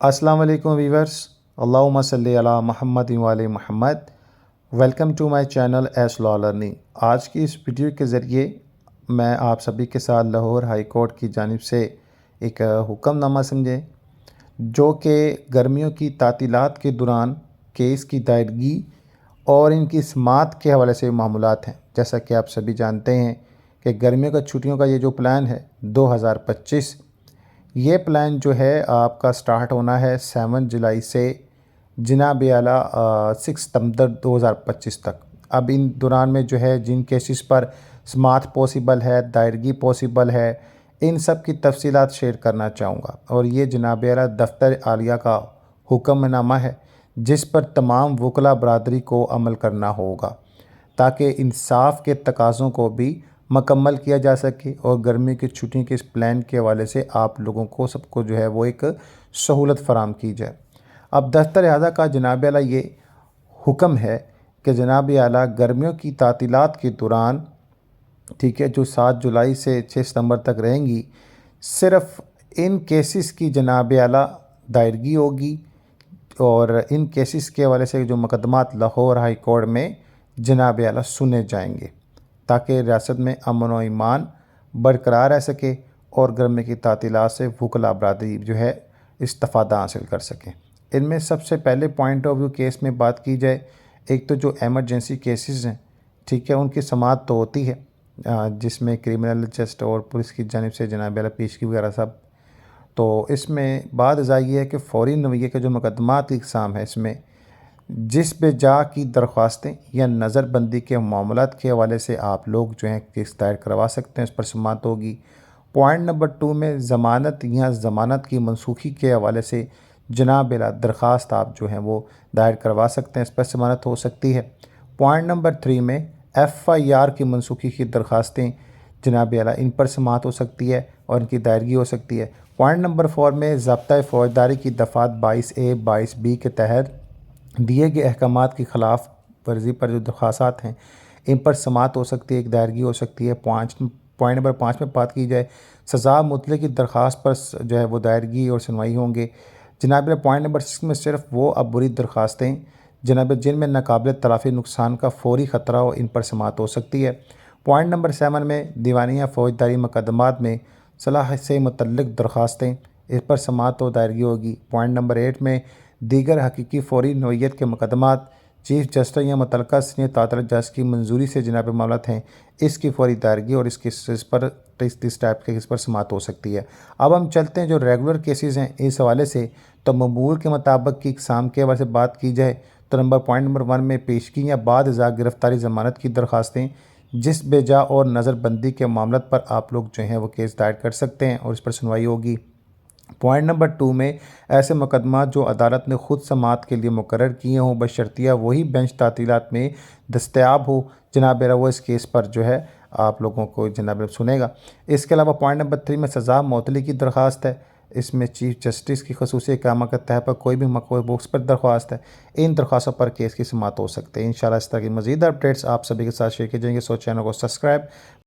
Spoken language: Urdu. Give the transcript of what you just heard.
السلام علیکم ویورز، اللہم صلی علی محمد و علی Muhammad. Welcome to my channel S law learning. آج کی اس ویڈیو کے ذریعے میں آپ سبھی کے ساتھ لاہور ہائی کورٹ کی جانب سے ایک حکم نامہ سمجھے جو کہ گرمیوں کی تعطیلات کے دوران کیس کی دائرگی اور ان کی سماعت کے حوالے سے معاملات ہیں۔ جیسا کہ آپ سبھی جانتے ہیں کہ گرمیوں کا چھٹیوں کا یہ جو پلان ہے 2025، یہ پلان جو ہے آپ کا سٹارٹ ہونا ہے 7 جولائی سے جناب اعلیٰ 6 ستمبر 2025 تک۔ اب ان دوران میں جو ہے جن کیسز پر سماعت پاسبل ہے، دائرگی پاسبل ہے، ان سب کی تفصیلات شیئر کرنا چاہوں گا، اور یہ جناب اعلیٰ دفتر عالیہ کا حکم نامہ ہے جس پر تمام وکلاء برادری کو عمل کرنا ہوگا تاکہ انصاف کے تقاضوں کو بھی مکمل کیا جا سکے اور گرمی کی چھٹیوں کے اس پلان کے حوالے سے آپ لوگوں کو سب کو جو ہے وہ ایک سہولت فراہم کی جائے۔ اب دفتر اعلیٰ کا جناب اعلیٰ یہ حکم ہے کہ جناب اعلیٰ گرمیوں کی تعطیلات کے دوران ٹھیک ہے جو 7 جولائی سے 6 ستمبر تک رہیں گی، صرف ان کیسز کی جناب اعلیٰ دائرگی ہوگی اور ان کیسز کے حوالے سے جو مقدمات لاہور ہائی کورٹ میں جناب اعلیٰ سنے جائیں گے تاکہ ریاست میں امن و ایمان برقرار رہ سکے اور گرمی کی تعطیلات سے وکلاء برادری جو ہے استفادہ حاصل کر سکیں۔ ان میں سب سے پہلے پوائنٹ آف ویو کیس میں بات کی جائے، ایک تو جو ایمرجنسی کیسز ہیں ٹھیک ہے ان کی سماعت تو ہوتی ہے جس میں کرمنل جسٹ اور پولیس کی جانب سے جناب اعلیٰ پیشگی وغیرہ سب، تو اس میں بات ازاں یہ ہے کہ فوری نوعیے کے جو مقدمات کی اقسام ہے اس میں جس بے جا کی درخواستیں یا نظر بندی کے معاملات کے حوالے سے آپ لوگ جو ہیں کیس دائر کروا سکتے ہیں، اس پر سماعت ہوگی۔ پوائنٹ نمبر 2 میں ضمانت یا ضمانت کی منسوخی کے حوالے سے جناب اعلیٰ درخواست آپ جو ہیں وہ دائر کروا سکتے ہیں، اس پر سماعت ہو سکتی ہے۔ پوائنٹ نمبر 3 میں FIR کی منسوخی کی درخواستیں جناب اعلیٰ ان پر سماعت ہو سکتی ہے اور ان کی دائرگی ہو سکتی ہے۔ پوائنٹ نمبر 4 میں ضابطۂ فوجداری کی دفعات 22A 22B کے تحت دیے گئے احکامات کی خلاف ورزی پر جو درخواستات ہیں ان پر سماعت ہو سکتی ہے، ایک دائرگی ہو سکتی ہے۔ پوائنٹ نمبر 5 میں بات کی جائے سزا مطلقہ کی درخواست پر جو ہے وہ دائرگی اور سنوائی ہوں گے جناب اعلیٰ۔ پوائنٹ نمبر 6 میں صرف وہ عبوری درخواستیں جناب جن میں ناقابل تلافی نقصان کا فوری خطرہ ہو ان پر سماعت ہو سکتی ہے۔ پوائنٹ نمبر 7 میں دیوانی یا فوجداری مقدمات میں صلاح سے متعلق درخواستیں اس پر سماعت و دائرگی ہوگی۔ پوائنٹ نمبر 8 میں دیگر حقیقی فوری نوعیت کے مقدمات چیف جسٹس یا متعلقہ سینئر تعطیلات جج کی منظوری سے جناب معاملات ہیں اس کی فوری دائرگی اور اس پر اس ٹائپ کے اس پر سماعت ہو سکتی ہے۔ اب ہم چلتے ہیں جو ریگولر کیسز ہیں اس حوالے سے، تو معمول کے مطابق کی اقسام کے حوالے سے بات کی جائے تو پوائنٹ نمبر 1 میں پیشگی یا بعد ازاں گرفتاری ضمانت کی درخواستیں جس بے جا اور نظر بندی کے معاملات پر آپ لوگ جو ہیں وہ کیس دائر کر سکتے ہیں اور اس پر سنوائی ہوگی۔ پوائنٹ نمبر 2 میں ایسے مقدمات جو عدالت نے خود سماعت کے لیے مقرر کیے ہوں بشرطیہ وہی بینچ تعطیلات میں دستیاب ہو جناب اعلیٰ وہ اس کیس پر جو ہے آپ لوگوں کو جناب سنے گا۔ اس کے علاوہ پوائنٹ نمبر 3 میں سزا معطلی کی درخواست ہے، اس میں چیف جسٹس کی خصوصی اقامت کے تحت پر کوئی بھی بکس پر درخواست ہے، ان درخواستوں پر کیس کی سماعت ہو سکتے ہیں۔ انشاءاللہ اس طرح کی مزید اپڈیٹس آپ سبھی کے ساتھ شیئر کی جائیں گے، سو چینل کو سبسکرائب